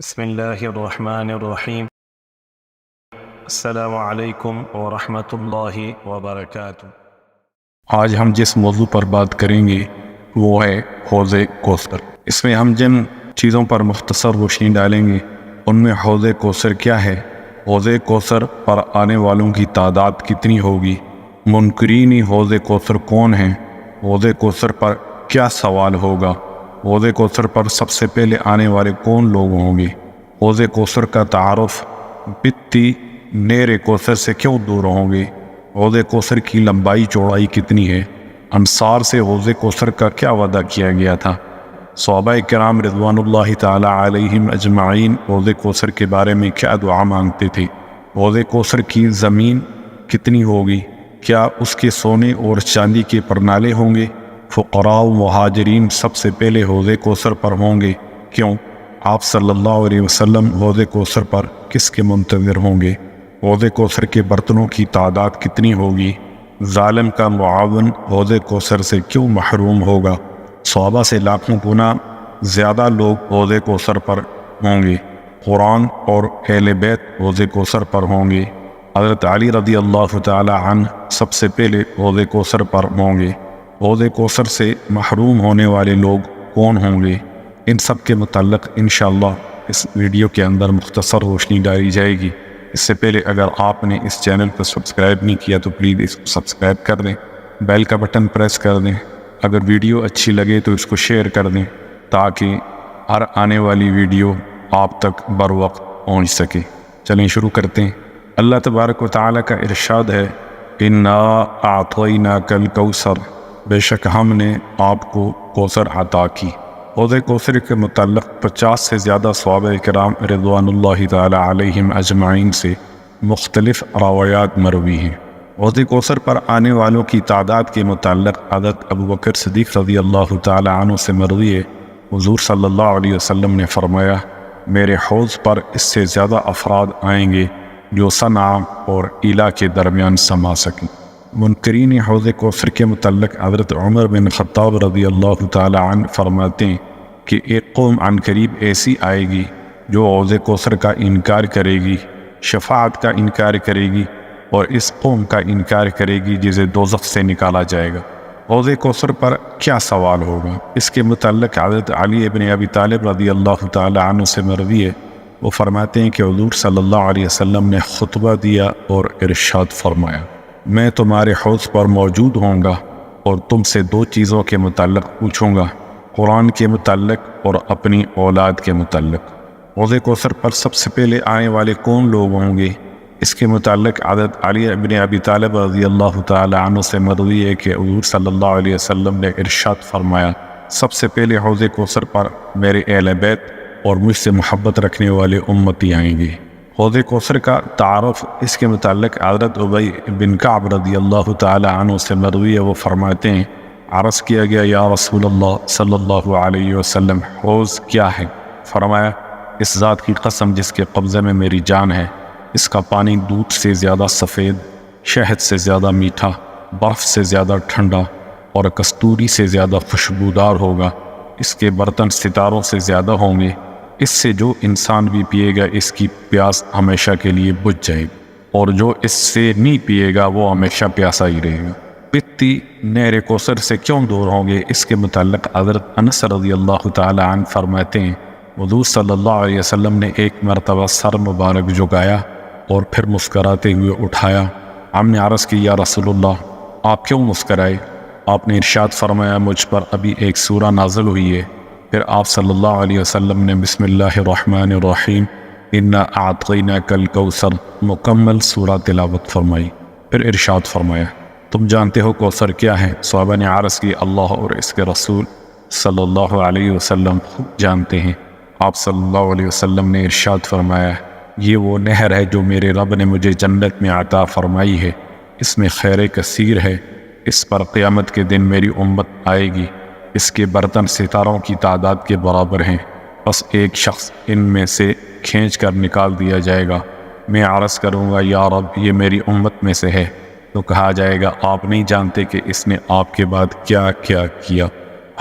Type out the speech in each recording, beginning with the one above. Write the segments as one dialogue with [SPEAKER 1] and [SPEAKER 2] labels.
[SPEAKER 1] بسم اللہ الرحمن الرحیم۔ السلام علیکم ورحمۃ اللہ وبرکاتہ۔
[SPEAKER 2] آج ہم جس موضوع پر بات کریں گے وہ ہے حوض کوثر۔ اس میں ہم جن چیزوں پر مختصر روشنی ڈالیں گے ان میں حوض کوثر کیا ہے، حوض کوثر پر آنے والوں کی تعداد کتنی ہوگی، منکرین حوض کوثر کون ہیں، حوض کوثر پر کیا سوال ہوگا، حوض کوثر پر سب سے پہلے آنے والے کون لوگ ہوں گے، حوض کوثر کا تعارف بتی نیر کوثر سے کیوں دور ہوں گے، حوض کوثر کی لمبائی چوڑائی کتنی ہے، انصار سے حوض کوثر کا کیا وعدہ کیا گیا تھا، صحابہ کرام رضوان اللہ تعالی علیہم اجمعین حوض کوثر کے بارے میں کیا دعا مانگتے تھے، حوض کوثر کی زمین کتنی ہوگی، کیا اس کے سونے اور چاندی کے پرنالے ہوں گے، فقراء و مہاجرین سب سے پہلے حوض کوثر پر ہوں گے، کیوں، آپ صلی اللہ علیہ وسلم حوض کوثر پر کس کے منتظر ہوں گے، حوض کوثر کے برتنوں کی تعداد کتنی ہوگی، ظالم کا معاون حوض کوثر سے کیوں محروم ہوگا، صحابہ سے لاکھوں گنا زیادہ لوگ حوض کوثر پر ہوں گے، قرآن اور اہل بیت حوض کوثر پر ہوں گے، حضرت علی رضی اللہ تعالی عنہ سب سے پہلے حوض کوثر پر ہوں گے، حوض کوثر سے محروم ہونے والے لوگ کون ہوں گے، ان سب کے متعلق انشاءاللہ اس ویڈیو کے اندر مختصر روشنی ڈالی جائے گی۔ اس سے پہلے اگر آپ نے اس چینل کو سبسکرائب نہیں کیا تو پلیز اس کو سبسکرائب کر دیں، بیل کا بٹن پریس کر دیں، اگر ویڈیو اچھی لگے تو اس کو شیئر کر دیں تاکہ ہر آنے والی ویڈیو آپ تک بر وقت پہنچ سکے۔ چلیں شروع کرتے ہیں۔ اللہ تبارک و تعالیٰ کا ارشاد ہے، اِنَّا أَعْطَيْنَاكَ الْكَوْثَرَ، بے شک ہم نے آپ کو کوثر عطا کی۔ حوض کوثر کے متعلق 50 سے زیادہ صحابہ کرام رضوان اللہ تعالی علیہم اجمعین سے مختلف روایات مروی ہیں۔ حوض کوثر پر آنے والوں کی تعداد کے متعلق حضرت ابوبکر صدیق رضی اللہ تعالی عنہ سے مروی ہے، حضور صلی اللہ علیہ وسلم نے فرمایا، میرے حوض پر اس سے زیادہ افراد آئیں گے جو صنعاء اور ایلا کے درمیان سما سکیں۔ منکرین حوض کوثر کے متعلق حضرت عمر بن خطاب رضی اللہ تعالی عنہ فرماتے ہیں کہ ایک قوم عن قریب ایسی آئے گی جو حوض کوثر کا انکار کرے گی، شفاعت کا انکار کرے گی، اور اس قوم کا انکار کرے گی جسے دوزخ سے نکالا جائے گا۔ حوض کوثر پر کیا سوال ہوگا، اس کے متعلق حضرت علی ابن ابی طالب رضی اللہ تعالی عنہ سے مروی ہے، وہ فرماتے ہیں کہ حضور صلی اللہ علیہ وسلم نے خطبہ دیا اور ارشاد فرمایا، میں تمہارے حوض پر موجود ہوں گا اور تم سے دو چیزوں کے متعلق پوچھوں گا، قرآن کے متعلق اور اپنی اولاد کے متعلق۔ حوض کوثر پر سب سے پہلے آنے والے کون لوگ ہوں گے، اس کے متعلق حضرت علی ابن ابی طالب رضی اللہ تعالی عنہ سے مروی ہے کہ حضور صلی اللہ علیہ وسلم نے ارشاد فرمایا، سب سے پہلے حوض کوثر پر میرے اہل بیت اور مجھ سے محبت رکھنے والے امتی آئیں گے۔ حوض کوثر کا تعارف، اس کے متعلق حضرت ابی بن کعب رضی اللہ تعالی عنہ سے مروی ہے، وہ فرماتے ہیں، عرض کیا گیا، یا رسول اللہ صلی اللہ علیہ وسلم، حوض کیا ہے؟ فرمایا، اس ذات کی قسم جس کے قبضے میں میری جان ہے، اس کا پانی دودھ سے زیادہ سفید، شہد سے زیادہ میٹھا، برف سے زیادہ ٹھنڈا اور کستوری سے زیادہ خوشبودار ہوگا، اس کے برتن ستاروں سے زیادہ ہوں گے، اس سے جو انسان بھی پیے گا اس کی پیاس ہمیشہ کے لیے بجھ جائے گی، اور جو اس سے نہیں پیے گا وہ ہمیشہ پیاسا ہی رہے گا۔ پتی نہر کوثر سے کیوں دور ہوں گے، اس کے متعلق حضرت انس رضی اللہ تعالی عنہ فرماتے ہیں، حضور صلی اللہ علیہ وسلم نے ایک مرتبہ سر مبارک جھکایا اور پھر مسکراتے ہوئے اٹھایا، ہم نے عرض کی، یا رسول اللہ آپ کیوں مسکرائے؟ آپ نے ارشاد فرمایا، مجھ پر ابھی ایک سورہ نازل ہوئی ہے۔ پھر آپ صلی اللہ علیہ وسلم نے بسم اللہ الرحمن الرحیم انا اعطیناک الکوثر مکمل سورہ تلاوت فرمائی، پھر ارشاد فرمایا، تم جانتے ہو کوثر کیا ہے؟ صحابہ نے عرض کی، اللہ اور اس کے رسول صلی اللہ علیہ وسلم خود جانتے ہیں۔ آپ صلی اللہ علیہ وسلم نے ارشاد فرمایا، یہ وہ نہر ہے جو میرے رب نے مجھے جنت میں عطا فرمائی ہے، اس میں خیر کثیر ہے، اس پر قیامت کے دن میری امت آئے گی، اس کے برتن ستاروں کی تعداد کے برابر ہیں، بس ایک شخص ان میں سے کھینچ کر نکال دیا جائے گا، میں عرض کروں گا، یا رب یہ میری امت میں سے ہے، تو کہا جائے گا، آپ نہیں جانتے کہ اس نے آپ کے بعد کیا کیا کیا۔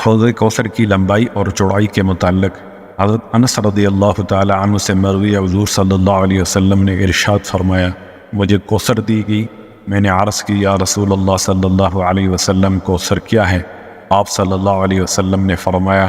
[SPEAKER 2] حوض کوثر کی لمبائی اور چوڑائی کے متعلق حضرت انس رضی اللہ تعالی عنہ سے مروی حضور صلی اللہ علیہ وسلم نے ارشاد فرمایا، مجھے کوثر دی گئی۔ میں نے عرض کی، یا رسول اللہ صلی اللہ علیہ وسلم، کوثر کیا ہے؟ آپ صلی اللہ علیہ وسلم نے فرمایا،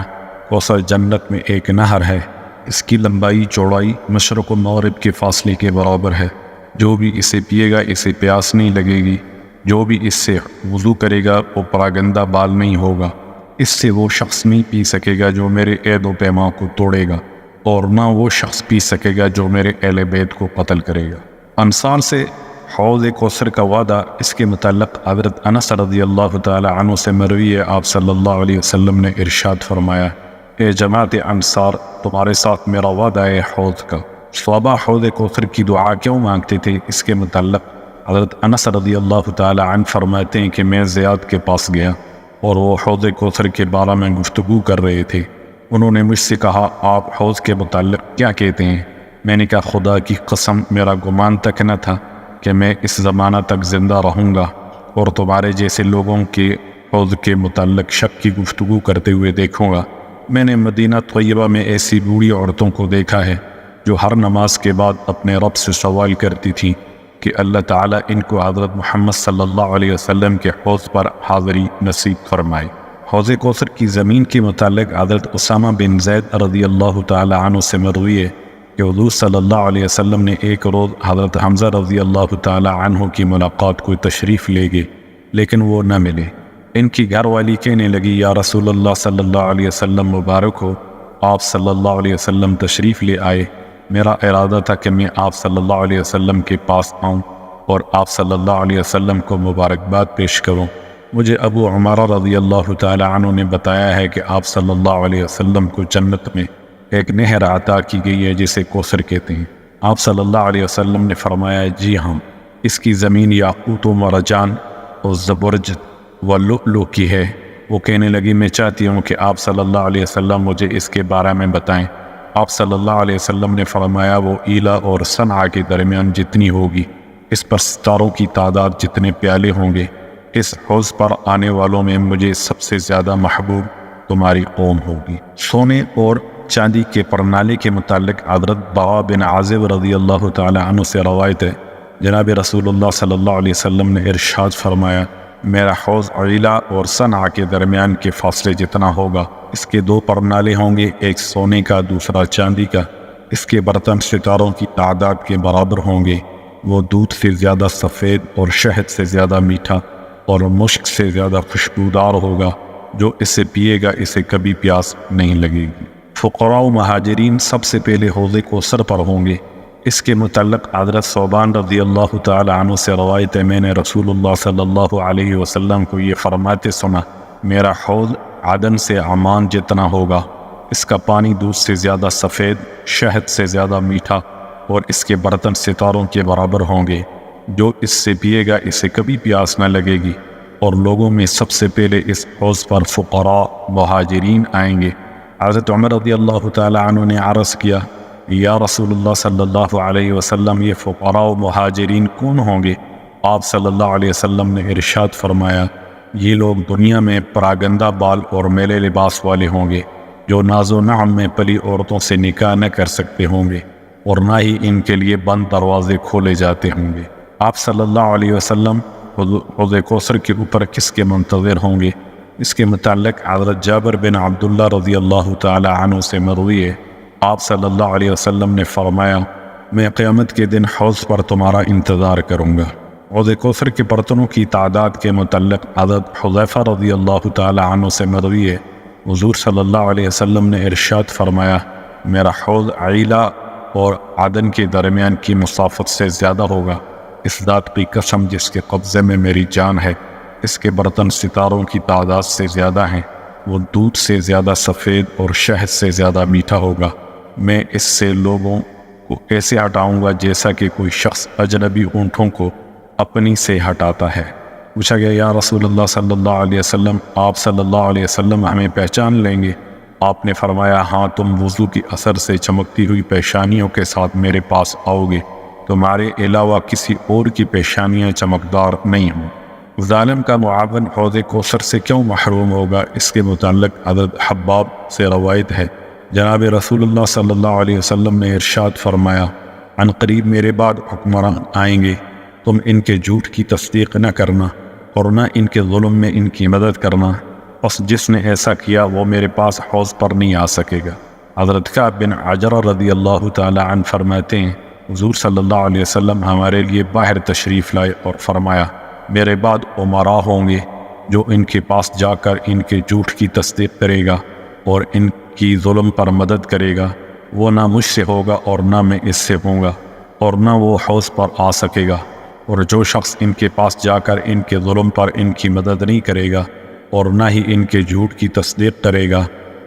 [SPEAKER 2] کوثر جنت میں ایک نہر ہے، اس کی لمبائی چوڑائی مشرق و مغرب کے فاصلے کے برابر ہے، جو بھی اسے پیے گا اسے پیاس نہیں لگے گی، جو بھی اس سے وضو کرے گا وہ پراگندہ بال نہیں ہوگا، اس سے وہ شخص نہیں پی سکے گا جو میرے عہد و پیمان کو توڑے گا، اور نہ وہ شخص پی سکے گا جو میرے اہل بیت کو قتل کرے گا۔ انصار سے حوض کوثر کا وعدہ، اس کے متعلق حضرت انس رضی اللہ تعالی عنہ سے مروی ہے، آپ صلی اللہ علیہ وسلم نے ارشاد فرمایا، اے جماعت انصار، تمہارے ساتھ میرا وعدہ ہے حوض کا۔ صحابہ حوض کوثر کی دعا کیوں مانگتے تھے؟ اس کے متعلق حضرت انس رضی اللہ تعالی عنہ فرماتے ہیں کہ میں زیاد کے پاس گیا اور وہ حوض کوثر کے بارے میں گفتگو کر رہے تھے۔ انہوں نے مجھ سے کہا، آپ حوض کے متعلق کیا کہتے ہیں؟ میں نے کہا، خدا کی قسم، میرا گمان تک نہ تھا کہ میں اس زمانہ تک زندہ رہوں گا اور تمہارے جیسے لوگوں کے حوض کے متعلق شک کی گفتگو کرتے ہوئے دیکھوں گا۔ میں نے مدینہ طیبہ میں ایسی بوڑھی عورتوں کو دیکھا ہے جو ہر نماز کے بعد اپنے رب سے سوال کرتی تھی کہ اللہ تعالیٰ ان کو حضرت محمد صلی اللہ علیہ وسلم کے حوض پر حاضری نصیب فرمائے۔ حوض کوثر کی زمین کے متعلق حضرت اسامہ بن زید رضی اللہ تعالی عنہ سے مروی ہے کہ حضور صلی اللہ علیہ وسلم نے ایک روز حضرت حمزہ رضی اللہ تعالی عنہ کی ملاقات کو تشریف لے گئے، لیکن وہ نہ ملے۔ ان کی گھر والی کہنے لگی، یا رسول اللہ صلی اللہ علیہ وسلم مبارک ہو، آپ صلی اللہ علیہ وسلم تشریف لے آئے، میرا ارادہ تھا کہ میں آپ صلی اللہ علیہ وسلم کے پاس آؤں اور آپ صلی اللہ علیہ وسلم کو مبارکباد پیش کروں۔ مجھے ابو عمارہ رضی اللہ تعالی عنہ نے بتایا ہے کہ آپ صلی اللہ علیہ وسلم کو جنت میں ایک نہر عطا کی گئی ہے جسے کوثر کہتے ہیں۔ آپ صلی اللہ علیہ وسلم نے فرمایا، جی ہاں، اس کی زمین یاقوت و مرجان اور زبرجد و لؤلؤ کی ہے۔ وہ کہنے لگی، میں چاہتی ہوں کہ آپ صلی اللہ علیہ وسلم مجھے اس کے بارے میں بتائیں۔ آپ صلی اللہ علیہ وسلم نے فرمایا، وہ ایلا اور صنعا کے درمیان جتنی ہوگی، اس پر ستاروں کی تعداد جتنے پیالے ہوں گے، اس حوض پر آنے والوں میں مجھے سب سے زیادہ محبوب تمہاری قوم ہوگی۔ سونے اور چاندی کے پرنالے کے متعلق حضرت بارا بن عازب رضی اللہ تعالی عنہ سے روایت ہے، جناب رسول اللہ صلی اللہ علیہ وسلم نے ارشاد فرمایا، میرا حوض عیلا اور صنعا کے درمیان کے فاصلے جتنا ہوگا، اس کے دو پرنالے ہوں گے، ایک سونے کا دوسرا چاندی کا، اس کے برتن ستاروں کی تعداد کے برابر ہوں گے، وہ دودھ سے زیادہ سفید اور شہد سے زیادہ میٹھا اور مشک سے زیادہ خوشبودار ہوگا، جو اسے پیے گا اسے کبھی پیاس نہیں لگے گی۔ فقراء و مہاجرین سب سے پہلے حوض کوثر پر ہوں گے۔ اس کے متعلق حضرت ثوبان رضی اللہ تعالی عنہ سے روایت ہے، میں نے رسول اللہ صلی اللہ علیہ وسلم کو یہ فرماتے سنا، میرا حوض عدن سے عمان جتنا ہوگا، اس کا پانی دودھ سے زیادہ سفید، شہد سے زیادہ میٹھا اور اس کے برتن ستاروں کے برابر ہوں گے، جو اس سے پیے گا اسے کبھی پیاس نہ لگے گی، اور لوگوں میں سب سے پہلے اس حوض پر فقراء مہاجرین آئیں گے۔ حضرت عمر رضی اللہ تعالی عنہ نے عرض کیا، یا رسول اللہ صلی اللہ علیہ وسلم، یہ فقراء و مہاجرین کون ہوں گے؟ آپ صلی اللہ علیہ وسلم نے ارشاد فرمایا، یہ لوگ دنیا میں پراگندہ بال اور میلے لباس والے ہوں گے، جو ناز و نعم میں پلی عورتوں سے نکاح نہ کر سکتے ہوں گے، اور نہ ہی ان کے لیے بند دروازے کھولے جاتے ہوں گے۔ آپ صلی اللہ علیہ وسلم حوض کوثر کے اوپر کس کے منتظر ہوں گے؟ اس کے متعلق حضرت جابر بن عبداللہ رضی اللہ تعالی عنہ سے مروی ہے، آپ صلی اللہ علیہ وسلم نے فرمایا، میں قیامت کے دن حوض پر تمہارا انتظار کروں گا۔ حوض کوثر کے برتنوں کی تعداد کے متعلق حضرت حذیفہ رضی اللہ تعالی عنہ سے مروی ہے، حضور صلی اللہ علیہ وسلم نے ارشاد فرمایا، میرا حوض عیلا اور عدن کے درمیان کی مسافت سے زیادہ ہوگا، اس ذات کی قسم جس کے قبضے میں میری جان ہے، اس کے برتن ستاروں کی تعداد سے زیادہ ہیں، وہ دودھ سے زیادہ سفید اور شہد سے زیادہ میٹھا ہوگا، میں اس سے لوگوں کو ایسے ہٹاؤں گا جیسا کہ کوئی شخص اجنبی اونٹوں کو اپنی سے ہٹاتا ہے۔ پوچھا گیا، یا رسول اللہ صلی اللہ علیہ وسلم، آپ صلی اللہ علیہ وسلم ہمیں پہچان لیں گے؟ آپ نے فرمایا، ہاں، تم وضو کی اثر سے چمکتی ہوئی پیشانیوں کے ساتھ میرے پاس آؤ گے، تمہارے علاوہ کسی اور کی پیشانیاں چمکدار نہیں ہوں۔ ظالم کا معاون حوض کوثر سے کیوں محروم ہوگا؟ اس کے متعلق حضرت حباب سے روایت ہے، جناب رسول اللہ صلی اللہ علیہ وسلم نے ارشاد فرمایا، عن قریب میرے بعد حکمران آئیں گے، تم ان کے جھوٹ کی تصدیق نہ کرنا اور نہ ان کے ظلم میں ان کی مدد کرنا، پس جس نے ایسا کیا وہ میرے پاس حوض پر نہیں آ سکے گا۔ حضرت کعب بن عجرہ رضی اللہ تعالی عنہ فرماتے ہیں، حضور صلی اللہ علیہ وسلم ہمارے لیے باہر تشریف لائے اور فرمایا، میرے بعد امراء ہوں گے جو ان کے پاس جا کر ان کے جھوٹ کی تصدیق کرے گا اور ان کی ظلم پر مدد کرے گا، وہ نہ مجھ سے ہوگا اور نہ میں اس سے ہوں گا، اور نہ وہ حوض پر آ سکے گا، اور جو شخص ان کے پاس جا کر ان کے ظلم پر ان کی مدد نہیں کرے گا اور نہ ہی ان کے جھوٹ کی تصدیق کرے گا،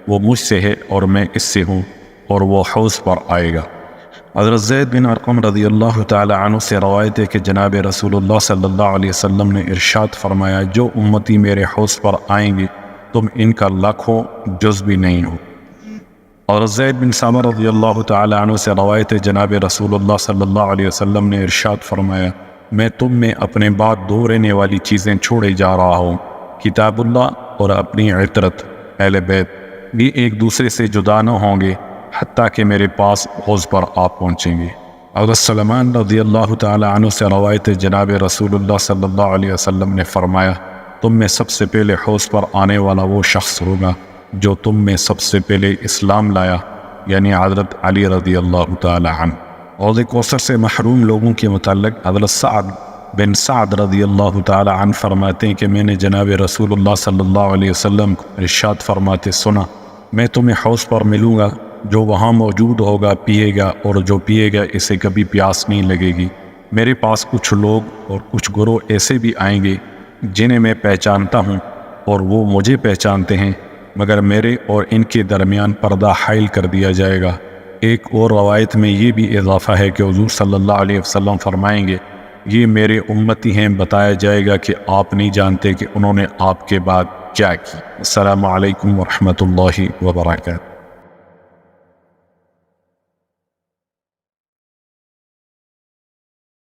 [SPEAKER 2] وہ مجھ سے ہے اور میں اس سے ہوں، اور وہ حوض پر آئے گا۔ حضرت زید بن ارقم رضی اللہ تعالی عنہ سے روایت ہے کہ جناب رسول اللہ صلی اللہ علیہ وسلم نے ارشاد فرمایا، جو امتی میرے حوض پر آئیں گے تم ان کا لاکھوں جز بھی نہیں ہو۔ اور زید بن ثابت رضی اللہ تعالی عنہ سے روایت ہے، جناب رسول اللہ صلی اللہ علیہ وسلم نے ارشاد فرمایا، میں تم میں اپنے بعد دو رہنے والی چیزیں چھوڑے جا رہا ہوں، کتاب اللہ اور اپنی عطرت، اہل بیت بھی ایک دوسرے سے جدا نہ ہوں گے حتیٰ کہ میرے پاس حوض پر آپ پہنچیں گے۔ حضرت سلمان رضی اللہ تعالی عنہ سے روایت ہے، جناب رسول اللہ صلی اللہ علیہ وسلم نے فرمایا، تم میں سب سے پہلے حوض پر آنے والا وہ شخص ہوگا جو تم میں سب سے پہلے اسلام لایا، یعنی حضرت علی رضی اللہ تعالی عنہ۔ حوض کوثر سے محروم لوگوں کے متعلق حضرت سعد بن سعد رضی اللہ تعالی عنہ فرماتے ہیں کہ میں نے جناب رسول اللہ صلی اللہ علیہ وسلم کو ارشاد فرماتے سنا، میں تمہیں حوض پر ملوں گا، جو وہاں موجود ہوگا پیے گا، اور جو پیے گا اسے کبھی پیاس نہیں لگے گی۔ میرے پاس کچھ لوگ اور کچھ گروہ ایسے بھی آئیں گے جنہیں میں پہچانتا ہوں اور وہ مجھے پہچانتے ہیں، مگر میرے اور ان کے درمیان پردہ حائل کر دیا جائے گا۔ ایک اور روایت میں یہ بھی اضافہ ہے کہ حضور صلی اللہ علیہ وسلم فرمائیں گے، یہ میرے امتی ہیں، بتایا جائے گا کہ آپ نہیں جانتے کہ انہوں نے آپ کے بعد کیا کی۔ السلام علیکم ورحمۃ اللہ وبرکاتہ۔